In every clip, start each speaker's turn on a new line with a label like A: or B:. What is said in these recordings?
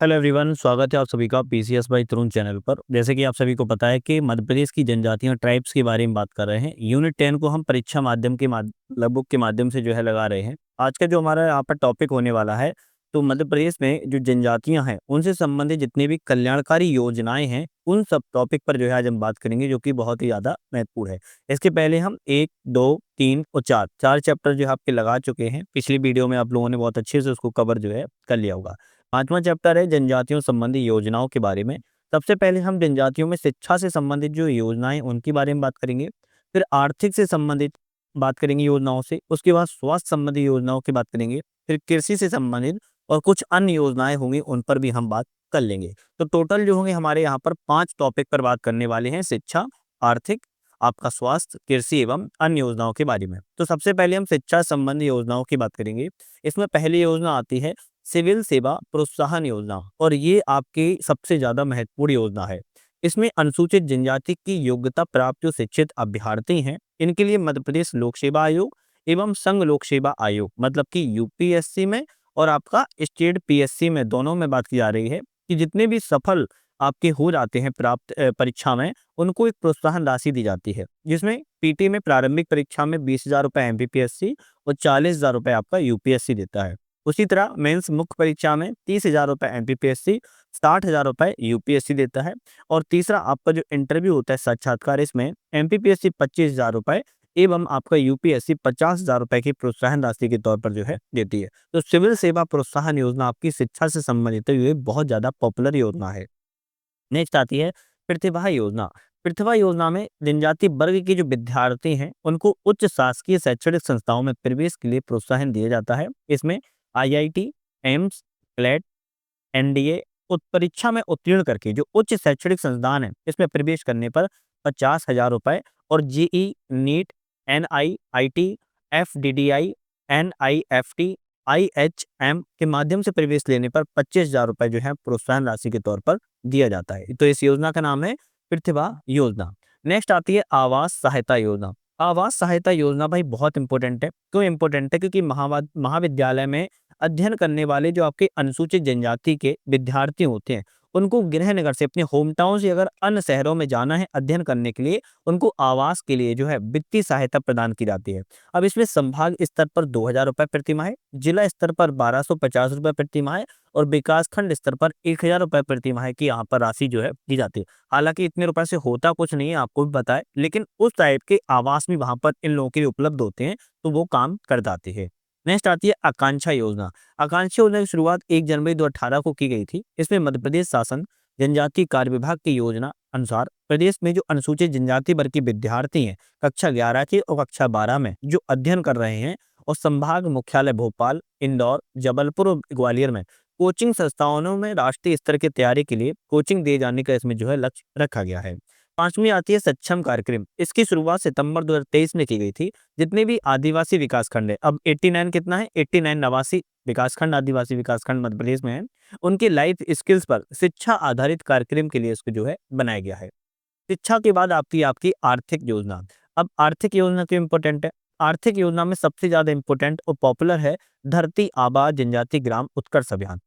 A: Hello everyone, स्वागत है आप सभी का पीसीएस बाय तरुण चैनल पर। जैसे कि आप सभी को पता है कि मध्य प्रदेश की जनजातियां ट्राइब्स के बारे में बात कर रहे हैं। यूनिट 10 को हम परीक्षा माध्यम के बुक के माध्यम से जो है लगा रहे हैं। आज का जो हमारा यहाँ पर टॉपिक होने वाला है, तो मध्य प्रदेश में जो जनजातियां हैं उनसे संबंधित जितनी भी कल्याणकारी योजनाएं हैं उन सब टॉपिक पर जो है आज हम बात करेंगे, जो कि बहुत ही ज्यादा महत्वपूर्ण है। इसके पहले हम 1, 2, 3 और 4 चैप्टर जो है आपके लगा चुके हैं। पिछली वीडियो में आप लोगों ने बहुत अच्छे से उसको कवर जो है कर लिया होगा। पांचवा चैप्टर है जनजातियों संबंधी योजनाओं के बारे में। सबसे पहले हम जनजातियों में शिक्षा से संबंधित जो योजनाएं उनके बारे में बात करेंगे। फिर आर्थिक से संबंधित बात करेंगे योजनाओं से। उसके बाद स्वास्थ्य संबंधी योजनाओं की बात करेंगे। फिर कृषि से संबंधित और कुछ अन्य योजनाएं होंगी, उन पर भी हम बात कर लेंगे। तो टोटल जो होंगे हमारे यहाँ पर 5 टॉपिक पर बात करने वाले हैं: शिक्षा, आर्थिक, आपका स्वास्थ्य, कृषि एवं अन्य योजनाओं के बारे में। तो सबसे पहले हम शिक्षा संबंधी योजनाओं की बात करेंगे। इसमें पहली योजना आती है सिविल सेवा प्रोत्साहन योजना, और ये आपकी सबसे ज्यादा महत्वपूर्ण योजना है। इसमें अनुसूचित जनजाति की योग्यता प्राप्त जो शिक्षित अभ्यर्थी हैं, इनके लिए मध्य प्रदेश लोक सेवा आयोग एवं संघ लोक सेवा आयोग, मतलब कि यूपीएससी में और आपका स्टेट पीएससी में, दोनों में बात की जा रही है कि जितने भी सफल आपके हो जाते हैं प्राप्त परीक्षा में, उनको एक प्रोत्साहन राशि दी जाती है, जिसमें पीटी में प्रारंभिक परीक्षा में 20,000 रुपए एमपीपीएससी और 40,000 रुपए आपका यूपीएससी देता है। उसी तरह मेंस मुख्य परीक्षा में 30,000 रुपए एमपीपीएससी, 60,000 रुपए यूपीएससी देता है। और तीसरा आपका जो इंटरव्यू होता है साक्षात्कार, इसमें एमपीपीएससी 25,000 रुपए एवं आपका यूपीएससी 50,000 रुपए की प्रोत्साहन राशि के तौर पर जो है देती है। तो सिविल सेवा प्रोत्साहन योजना आपकी शिक्षा से संबंधित है, ये बहुत ज्यादा पॉपुलर योजना है। नेक्स्ट आती है प्रतिभा योजना। प्रतिभा योजना में जनजाति वर्ग के जो विद्यार्थी हैं उनको उच्च शासकीय शैक्षणिक संस्थाओं में प्रवेश के लिए प्रोत्साहन दिया जाता है। इसमें आईआईटी, एम्स, क्लेट, एनडीए परीक्षा में उत्तीर्ण करके जो उच्च शैक्षणिक संस्थान है, इसमें प्रवेश करने पर 50,000 रुपए, और JEE, NEET, NIIT, FDDI, NIFT, IHM के माध्यम से प्रवेश लेने पर 25,000 रुपए जो है प्रोत्साहन राशि के तौर पर दिया जाता है। तो इस योजना का नाम है प्रतिभा योजना। नेक्स्ट आती है आवास सहायता योजना। आवास सहायता योजना भाई बहुत इंपॉर्टेंट है। क्यों इंपॉर्टेंट है? क्योंकि महाविद्यालय में अध्ययन करने वाले जो आपके अनुसूचित जनजाति के विद्यार्थी होते हैं, उनको गृह नगर से, अपने होम टाउन से अगर अन्य शहरों में जाना है अध्ययन करने के लिए, उनको आवास के लिए जो है वित्तीय सहायता प्रदान की जाती है। अब इसमें संभाग स्तर पर 2,000 रुपए प्रति माह, जिला स्तर पर 1,250 रुपए प्रति माह और विकास खंड स्तर पर 1,000 रुपए प्रति माह की यहाँ पर राशि जो है दी जाती है। हालांकि इतने रुपए से होता कुछ नहीं है, आपको भी पता है, लेकिन उस टाइप के आवास भी वहां पर इन लोगों के लिए उपलब्ध होते हैं, तो वो काम कर जाते हैं। नेक्स्ट आती है आकांक्षा योजना। आकांक्षा योजना की शुरुआत 1 जनवरी 2018 को की गई थी। इसमें मध्य प्रदेश शासन जनजातीय कार्य विभाग की योजना अनुसार प्रदेश में जो अनुसूचित जनजाति वर्ग के विद्यार्थी हैं, कक्षा 11 के और कक्षा 12 में जो अध्ययन कर रहे हैं, और संभाग मुख्यालय भोपाल, इंदौर, जबलपुर और ग्वालियर में कोचिंग संस्थानों में राष्ट्रीय स्तर की तैयारी के लिए कोचिंग दिए जाने का इसमें जो है लक्ष्य रखा गया है। पांचवी आती है सक्षम कार्यक्रम। इसकी शुरुआत सितंबर 2023 में की गई थी। जितने भी आदिवासी विकास खंड है, अब 89 कितना है, 89 नवासी विकासखंड, आदिवासी विकासखंड मध्य प्रदेश में है, उनकी लाइफ स्किल्स पर शिक्षा आधारित कार्यक्रम के लिए इसको जो है बनाया गया है। शिक्षा के बाद आपकी आपकी आर्थिक योजना। अब आर्थिक योजना क्यों इंपॉर्टेंट है? आर्थिक योजना में सबसे ज्यादा इंपॉर्टेंट और पॉपुलर है धरती आबा जनजाति ग्राम उत्कर्ष अभियान।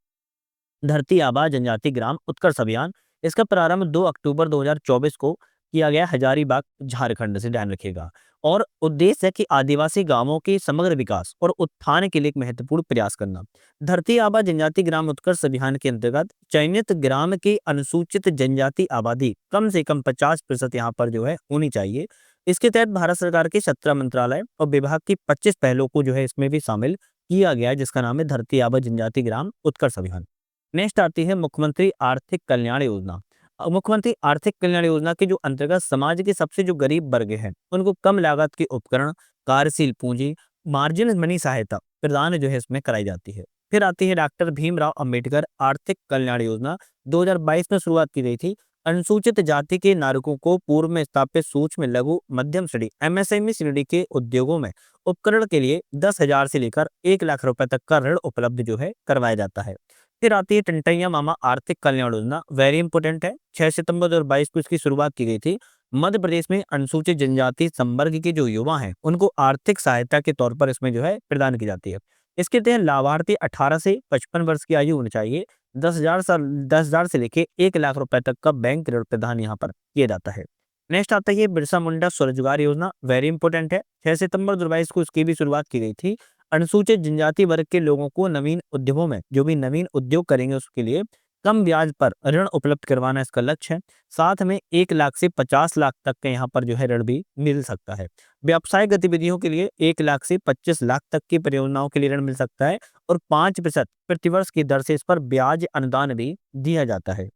A: धरती आबा जनजाति ग्राम उत्कर्ष अभियान, इसका प्रारंभ 2 अक्टूबर 2024 को किया गया, हजारीबाग झारखंड से, ध्यान रखिएगा। और उद्देश्य है कि आदिवासी गांवों के समग्र विकास और उत्थान के लिए एक महत्वपूर्ण प्रयास करना। धरती आबा जनजाति ग्राम उत्कर्ष अभियान के अंतर्गत चयनित ग्राम की अनुसूचित जनजाति आबादी कम से कम 50% यहाँ पर जो है होनी चाहिए। इसके तहत भारत सरकार के 17 मंत्रालय और विभाग की 25 पहलों को जो है इसमें भी शामिल किया गया है, जिसका नाम है धरती आबा जनजाति ग्राम उत्कर्ष अभियान। नेक्स्ट आती है मुख्यमंत्री आर्थिक कल्याण योजना। मुख्यमंत्री आर्थिक कल्याण योजना के जो अंतर्गत समाज के सबसे जो गरीब वर्ग हैं, उनको कम लागत के उपकरण, कार्यशील पूंजी, मार्जिन मनी सहायता प्रदान जो है इसमें कराई जाती है। फिर आती है डॉक्टर भीमराव अंबेडकर आर्थिक कल्याण योजना। 2022 में शुरुआत की गई थी। अनुसूचित जाति के नागरिकों को पूर्व में स्थापित सूक्ष्म, लघु, मध्यम श्रेणी एमएसएमई श्रेणी के उद्योगों में उपकरण के लिए 10,000 से लेकर 1 लाख रुपए तक का ऋण उपलब्ध जो है करवाया जाता है। फिर आती है टंटैया मामा आर्थिक कल्याण योजना, वेरी इंपोर्टेंट है। 6 सितंबर 2022 को इसकी शुरुआत की गई थी। मध्य प्रदेश में अनुसूचित जनजाति संवर्ग के जो युवा हैं, उनको आर्थिक सहायता के तौर पर इसमें जो है प्रदान की जाती है। इसके तहत लाभार्थी 18 से 55 वर्ष की आयु होनी चाहिए। 10,000 से लेके 1 लाख रुपए तक का बैंक ऋण प्रदान यहाँ पर किया जाता है। नेक्स्ट आता है बिरसा मुंडा स्वरोजगार योजना, वेरी इंपॉर्टेंट है। 6 सितंबर 2022 को इसकी भी शुरुआत की गई थी। अनुसूचित जनजाति वर्ग के लोगों को नवीन उद्योगों में, जो भी नवीन उद्योग करेंगे उसके लिए कम ब्याज पर ऋण उपलब्ध करवाना इसका लक्ष्य है। साथ में 1 लाख से 50 लाख तक के यहाँ पर जो है ऋण भी मिल सकता है। व्यावसायिक गतिविधियों के लिए 1 लाख से 25 लाख तक की परियोजनाओं के लिए ऋण मिल सकता है और 5% प्रतिवर्ष की दर से इस पर ब्याज अनुदान भी दिया जाता है।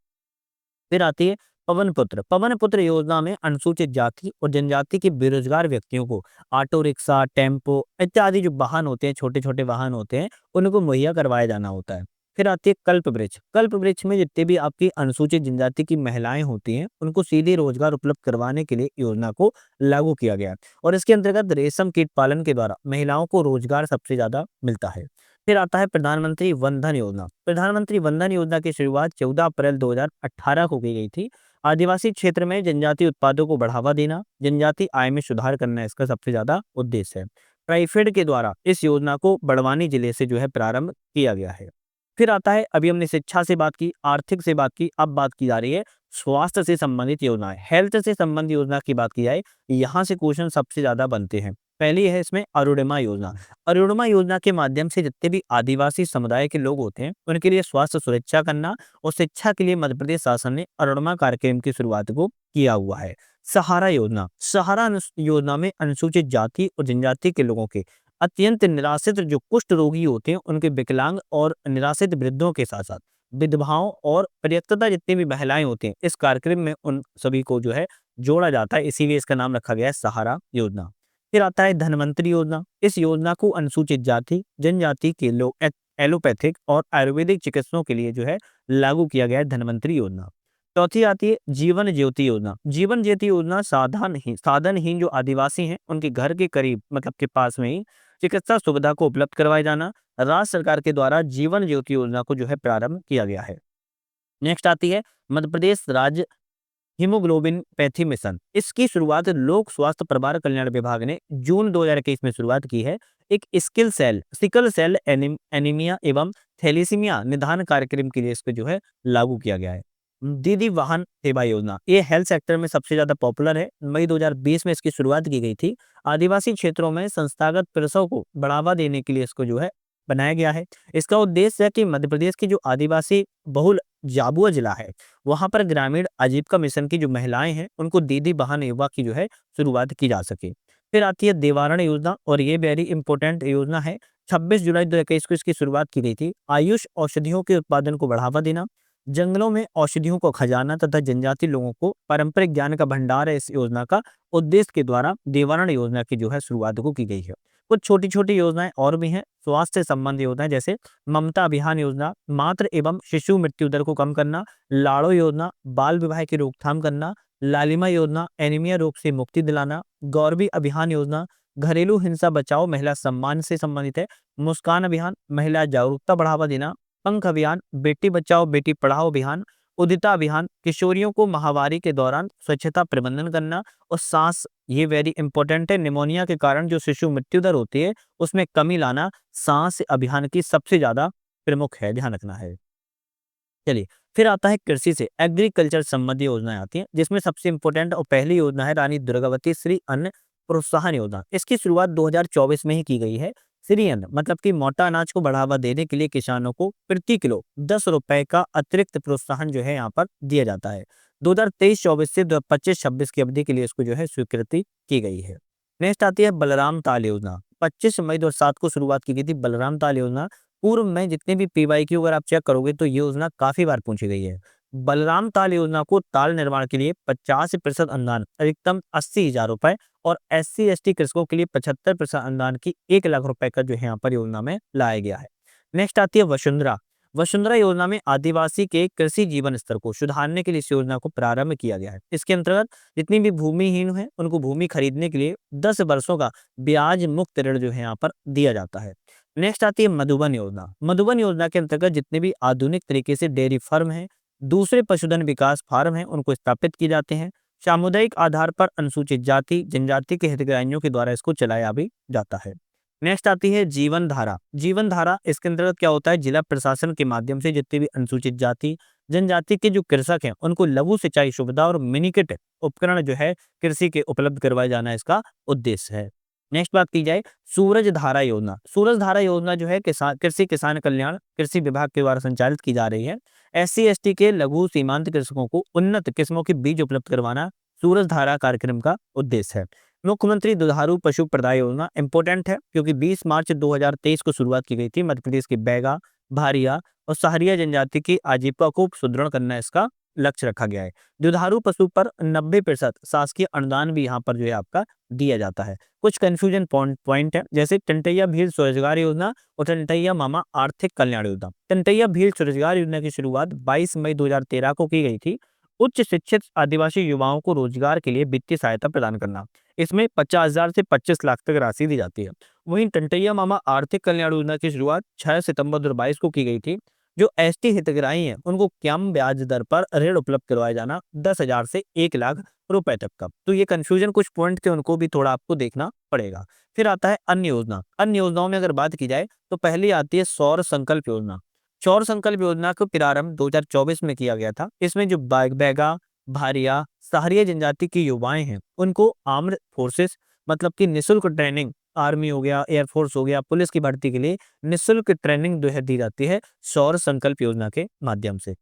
A: फिर आती है पवन पुत्र। पवन पुत्र योजना में अनुसूचित जाति और जनजाति के बेरोजगार व्यक्तियों को ऑटो रिक्शा, टेम्पो इत्यादि जो वाहन होते हैं, छोटे छोटे वाहन होते हैं, उनको मुहैया करवाया जाना होता है। फिर आती है कल्प वृक्ष। कल्प वृक्ष में जितने भी आपकी अनुसूचित जनजाति की महिलाएं होती हैं, उनको सीधे रोजगार उपलब्ध करवाने के लिए योजना को लागू किया गया है और इसके अंतर्गत रेशम कीट पालन के द्वारा महिलाओं को रोजगार सबसे ज्यादा मिलता है। फिर आता है प्रधानमंत्री वन धन योजना। प्रधानमंत्री वन धन योजना की शुरुआत 14 अप्रैल 2018 को की गई थी। आदिवासी क्षेत्र में जनजातीय उत्पादों को बढ़ावा देना, जनजातीय आय में सुधार करना इसका सबसे ज्यादा उद्देश्य है। ट्राइफेड के द्वारा इस योजना को बड़वानी जिले से जो है प्रारंभ किया गया है। फिर आता है, अभी हमने शिक्षा से बात की, आर्थिक से बात की, अब बात की जा रही है स्वास्थ्य से संबंधित योजनाएं। हेल्थ से संबंधित योजना की बात की जाए, यहाँ से क्वेश्चन सबसे ज्यादा बनते हैं। पहली है इसमें अरुणिमा योजना। अरुणिमा योजना के माध्यम से जितने भी आदिवासी समुदाय के लोग होते हैं, उनके लिए स्वास्थ्य सुरक्षा करना और शिक्षा के लिए मध्य प्रदेश शासन ने अरुणिमा कार्यक्रम की शुरुआत को किया हुआ है। सहारा योजना। सहारा योजना में अनुसूचित जाति और जनजाति के लोगों के अत्यंत निराश्रित जो कुष्ठ रोगी होते हैं, उनके विकलांग और निराश्रित वृद्धों के साथ साथ विधवाओं और परित्यक्ता जितनी भी महिलाएं होती हैं, इस कार्यक्रम में उन सभी को जो है जोड़ा जाता है, इसीलिए इसका नाम रखा गया है सहारा योजना। फिर आता है धन्वंतरी योजना। इस योजना को अनुसूचित जाति जनजाति के लोग एलोपैथिक और आयुर्वेदिक चिकित्सकों के लिए जो है लागू किया गया है धन्वंतरी योजना। चौथी आती है जीवन ज्योति योजना। जीवन ज्योति योजना साधनहीन जो आदिवासी हैं, उनके घर के करीब मतलब के पास में ही चिकित्सा सुविधा को उपलब्ध करवाया जाना, राज्य सरकार के द्वारा जीवन ज्योति योजना को जो है प्रारंभ किया गया है। नेक्स्ट आती है मध्य प्रदेश राज्य हीमोग्लोबिन पैथी मिशन। इसकी शुरुआत लोक स्वास्थ्य परिवार कल्याण विभाग ने जून 2021 में शुरुआत की है। एक सिकल सेल एनीमिया एवं थैलेसीमिया निदान कार्यक्रम के लिए इसको जो है लागू किया गया है। दीदी वाहन सेवा योजना, ये हेल्थ सेक्टर में सबसे ज्यादा पॉपुलर है। मई 2020 में इसकी शुरुआत की गई थी। आदिवासी क्षेत्रों में संस्थागत प्रसव को बढ़ावा देने के लिए इसको जो है बनाया गया है। इसका उद्देश्य है कि मध्य प्रदेश की जो आदिवासी बहुल झाबुआ जिला है, वहां पर ग्रामीण आजीविका मिशन की जो महिलाएं हैं, उनको दीदी वाहन सेवा की जो है शुरुआत की जा सके। फिर आती है देवारण योजना और ये वेरी इंपॉर्टेंट योजना है। 26 जुलाई 2021 को इसकी शुरुआत की गई थी। आयुष औषधियों के उत्पादन को बढ़ावा देना, जंगलों में औषधियों को खजाना तथा जनजाति लोगों को पारंपरिक ज्ञान का भंडार है इस योजना का उद्देश्य के द्वारा देवारण योजना की जो है शुरुआत को की गई है। कुछ छोटी छोटी योजनाएं और भी हैं स्वास्थ्य से संबंधित योजनाएं, जैसे ममता अभियान योजना, मातृ एवं शिशु मृत्यु दर को कम करना, लाड़ो योजना, बाल विवाह की रोकथाम करना, लालिमा योजना, एनीमिया रोग से मुक्ति दिलाना, गौरवी अभियान योजना, घरेलू हिंसा बचाओ महिला सम्मान से संबंधित है, मुस्कान अभियान, महिला जागरूकता बढ़ावा देना, पंख अभियान, बेटी बचाओ बेटी पढ़ाओ अभियान, उदिता अभियान, किशोरियों को माहवारी के दौरान स्वच्छता प्रबंधन करना और सांस, ये वेरी इंपॉर्टेंट है, निमोनिया के कारण जो शिशु मृत्यु दर होती है उसमें कमी लाना सांस अभियान की सबसे ज्यादा प्रमुख है, ध्यान रखना है। चलिए, फिर आता है कृषि से एग्रीकल्चर संबंधी योजनाएं आती हैं, जिसमें सबसे इंपॉर्टेंट और पहली योजना है रानी दुर्गावती श्री अन्न प्रोत्साहन योजना। इसकी शुरुआत 2024 में ही की गई है। श्री अन्न मतलब कि मोटा अनाज को बढ़ावा देने के लिए किसानों को प्रति किलो 10 रुपए का अतिरिक्त प्रोत्साहन जो है यहाँ पर दिया जाता है। 2023-24 से 2025-26 की अवधि के लिए इसको जो है स्वीकृति की गई है। नेक्स्ट आती है बलराम ताल योजना। 25 मई 2007 को शुरुआत की गई थी बलराम ताल योजना। पूर्व में जितने भी पीवाईक्यू अगर आप चेक करोगे तो ये योजना काफी बार पूछी गई है। बलराम ताल योजना को ताल निर्माण के लिए 50% अनुदान अधिकतम 80,000 रुपए और SC/ST कृषकों के लिए 75% अनुदान की 1 लाख रुपए का जो है यहाँ पर योजना में लाया गया है। नेक्स्ट आती है वसुंधरा। वसुंधरा योजना में आदिवासी के कृषि जीवन स्तर को सुधारने के लिए इस योजना को प्रारंभ किया गया है। इसके अंतर्गत जितनी भी भूमिहीन है उनको भूमि खरीदने के लिए 10 वर्षों का ब्याज मुक्त ऋण जो है यहाँ पर दिया जाता है। नेक्स्ट आती है मधुबन योजना। मधुबन योजना के अंतर्गत जितने भी आधुनिक तरीके से डेयरी फार्म है, दूसरे पशुधन विकास फार्म है, उनको स्थापित किए जाते हैं। सामुदायिक आधार पर अनुसूचित जाति जनजाति के हितग्राहियों के द्वारा इसको चलाया भी जाता है। नेक्स्ट आती है जीवन धारा। जीवन धारा इसके अंतर्गत क्या होता है, जिला प्रशासन के माध्यम से जितने भी अनुसूचित जाति जनजाति के जो कृषक हैं उनको लघु सिंचाई सुविधा और मिनीकिट उपकरण जो है कृषि के उपलब्ध करवाए जाना इसका उद्देश्य है। नेक्स्ट बात की जाए सूरज धारा योजना। सूरज धारा योजना जो है किसान कृषि किसान कल्याण कृषि विभाग के द्वारा संचालित की जा रही है। SC ST के लघु सीमांत कृषकों को उन्नत किस्मों के बीज उपलब्ध करवाना सूरज धारा कार्यक्रम का उद्देश्य है। मुख्यमंत्री दुधारू पशु प्रदाय योजना इंपॉर्टेंट है क्योंकि 20 मार्च 2023 को शुरुआत की गई थी। मध्य प्रदेश के बैगा, भारिया और सहारिया जनजाति की आजीविका को सुदृढ़ करना इसका लक्ष्य रखा गया है। दुधारू पशु पर 90% शासकीय अनुदान भी यहाँ पर जो है आपका दिया जाता है। कुछ कंफ्यूजन पॉइंट है, जैसे टंटैया भील स्वरोजगार योजना और टंटैया मामा आर्थिक कल्याण योजना। टंटैया भील स्वरोजगार योजना की शुरुआत 22 मई 2013 को की गई थी। उच्च शिक्षित आदिवासी युवाओं को रोजगार के लिए वित्तीय सहायता प्रदान करना। इसमें 50,000 से 25 लाख तक राशि दी जाती है। वहीं टंटैया मामा आर्थिक कल्याण योजना की शुरुआत 6 सितंबर 2022 को की गई थी। जो ST हितग्राही हैं उनको कम ब्याज दर पर ऋण उपलब्ध करवाया जाना 10,000 से 1 लाख रुपए तक का। तो ये कंफ्यूजन कुछ पॉइंट थे, उनको भी थोड़ा आपको देखना पड़ेगा। फिर आता है अन्य योजना। अन्य योजनाओं में अगर बात की जाए तो पहली आती है सौर संकल्प योजना। सौर संकल्प योजना का प्रारंभ 2024 में किया गया था। इसमें जो बैगा, भारिया, सहारिया जनजाति के युवाएं हैं उनको आर्म्ड फोर्सेस मतलब कि निःशुल्क ट्रेनिंग, आर्मी हो गया, एयरफोर्स हो गया, पुलिस की भर्ती के लिए निःशुल्क ट्रेनिंग जो है दी जाती है सौर संकल्प योजना के माध्यम से।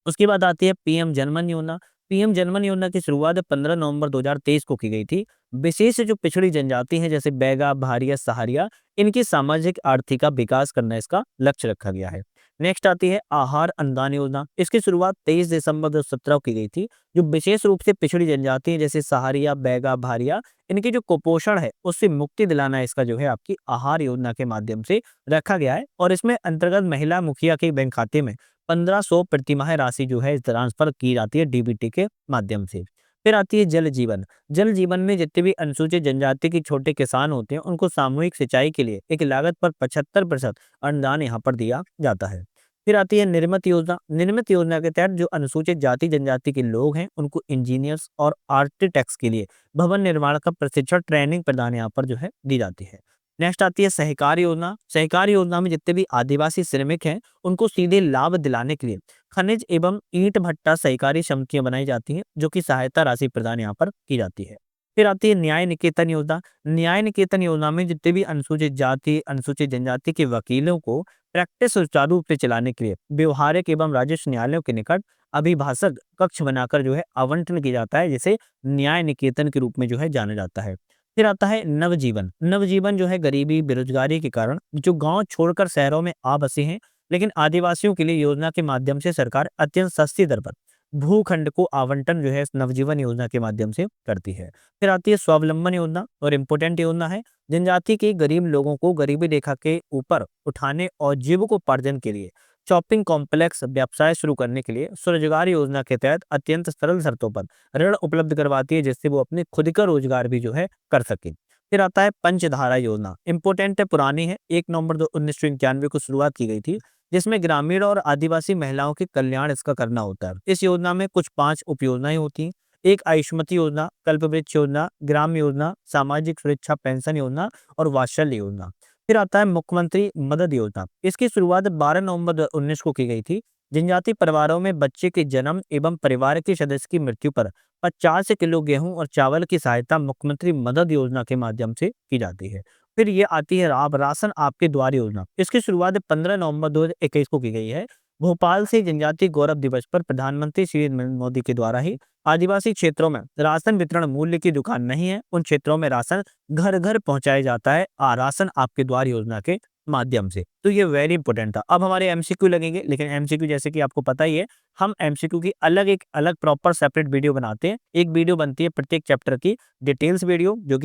A: उसके बाद आती है PM जनमन योजना। PM जनमन योजना की शुरुआत 15 नवंबर 2023 को की गई थी। विशेष जो पिछड़ी जनजाति हैं जैसे बैगा, भारिया, सहारिया, इनकी सामाजिक आर्थिक का विकास करना इसका लक्ष्य रखा गया है। नेक्स्ट आती है आहार अनुदान योजना। इसकी शुरुआत 23 दिसंबर 2017 को की गई थी। जो विशेष रूप से पिछड़ी जनजाति है जैसे सहारिया, बैगा, भारिया, इनकी जो कुपोषण है उससे मुक्ति दिलाना इसका जो है आपकी आहार योजना के माध्यम से रखा गया है। और इसमें अंतर्गत महिला मुखिया के बैंक खाते में 1500 प्रतिमाह राशि जो है ट्रांसफर की जाती है DBT के माध्यम से। फिर आती है जल जीवन। जल जीवन में जितने भी अनुसूचित जनजाति के छोटे किसान होते हैं उनको सामूहिक सिंचाई के लिए एक लागत पर 75% अनुदान यहाँ पर दिया जाता है। फिर आती है निर्मित योजना। निर्मित योजना के तहत जो अनुसूचित जाति जनजाति के लोग हैं उनको इंजीनियर्स और आर्किटेक्ट्स के लिए भवन निर्माण का प्रशिक्षण ट्रेनिंग प्रदान यहाँ पर जो है दी जाती है। नेक्स्ट आती है सहकार योजना। सहकार योजना में जितने भी आदिवासी श्रमिक हैं उनको सीधे लाभ दिलाने के लिए खनिज एवं ईंट भट्टा सहकारी समितियां बनाई जाती हैं जो कि सहायता राशि प्रदान यहाँ पर की जाती है। फिर आती है न्याय निकेतन योजना। न्याय निकेतन योजना में जितने भी अनुसूचित जाति अनुसूचित जनजाति के वकीलों को प्रैक्टिस सुचारू रूप से चलाने के लिए व्यवहारिक एवं राजस्व न्यायालयों के निकट अभिभाषक कक्ष बनाकर जो है आवंटन किया जाता है, जिसे न्याय निकेतन के रूप में जो है जाना जाता है। फिर आता है नवजीवन। नवजीवन जो है गरीबी बेरोजगारी के कारण जो गांव छोड़कर शहरों में आ बसे हैं, लेकिन आदिवासियों के लिए योजना के माध्यम से सरकार अत्यंत सस्ती दर पर भूखंड को आवंटन जो है इस नवजीवन योजना के माध्यम से करती है। फिर आती है स्वावलंबन योजना और इम्पोर्टेंट योजना है। जनजाति के गरीब लोगों को गरीबी रेखा के ऊपर उठाने और जीविकोपार्जन के लिए शॉपिंग कॉम्प्लेक्स व्यवसाय शुरू करने के लिए स्वरोजगार योजना के तहत अत्यंत सरल शर्तों पर ऋण उपलब्ध करवाती है, जिससे वो अपने खुद का रोजगार भी जो है कर सके। फिर आता है पंचधारा योजना। इंपोर्टेंट है, पुरानी है, 1 नवंबर 1991 को शुरुआत की गई थी, जिसमें ग्रामीण और आदिवासी महिलाओं के कल्याण इसका करना होता है। इस योजना में कुछ 5 उप योजनाएं होती हैं। एक आयुष्मती योजना, कल्पवृक्ष योजना, ग्राम योजना, सामाजिक सुरक्षा पेंशन योजना और वात्सल्य योजना। फिर आता है मुख्यमंत्री मदद योजना। इसकी शुरुआत 12 नवंबर 2019 को की गई थी। जनजाति परिवारों में बच्चे के जन्म एवं परिवार के सदस्य की मृत्यु पर 50 किलो गेहूं और चावल की सहायता मुख्यमंत्री मदद योजना के माध्यम से की जाती है। फिर ये आती है राशन आपके द्वार योजना। इसकी शुरुआत 15 नवंबर 2021 को की गई है। भोपाल से जनजाति गौरव दिवस पर प्रधानमंत्री श्री नरेंद्र मोदी के द्वारा ही आदिवासी क्षेत्रों में राशन वितरण मूल्य की दुकान नहीं है, उन क्षेत्रों में राशन घर घर पहुंचाया जाता है राशन आपके द्वार योजना के माध्यम से। तो ये वेरी इंपॉर्टेंट था। अब हमारे MCQ लगेंगे, लेकिन MCQ जैसे कि आपको पता ही है, हम MCQ की एक अलग प्रॉपर सेपरेट वीडियो बनाते हैं। एक वीडियो बनती है प्रत्येक चैप्टर की डिटेल्स वीडियो, जो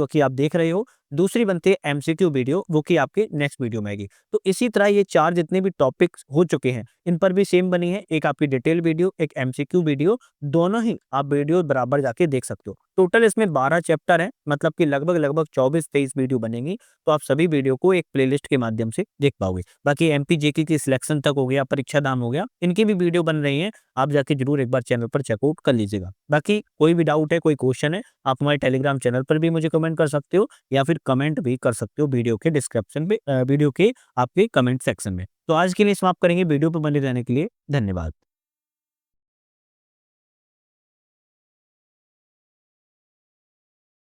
A: कि आप देख रहे हो। दूसरी बनती है MCQ वीडियो, वो कि आपके नेक्स्ट वीडियो में आएगी। तो इसी तरह ये 4 जितने भी टॉपिक्स हो चुके हैं, इन पर भी सेम बनी है, एक आपकी डिटेल वीडियो, एक MCQ वीडियो, दोनों ही आप वीडियो बराबर जाके देख सकते हो। टोटल इसमें 12 चैप्टर हैं, मतलब कि लगभग 24-23 वीडियो बनेंगी। तो आप सभी वीडियो को एक प्लेलिस्ट के माध्यम से देख पाओगे। बाकी MP JQ की सिलेक्शन तक हो गया, परीक्षा धाम हो गया, इनकी भी वीडियो बन नहीं है, आप जाके जरूर एक बार चैनल पर चेकआउट कर लीजिएगा। बाकी कोई भी डाउट है, कोई क्वेश्चन है, आप हमारे टेलीग्राम चैनल पर भी मुझे कमेंट कर सकते हो या फिर कमेंट भी कर सकते हो वीडियो के डिस्क्रिप्शन में, वीडियो के आपके कमेंट सेक्शन में। तो आज के लिए समाप्त करेंगे। वीडियो पर बने रहने के लिए धन्यवाद।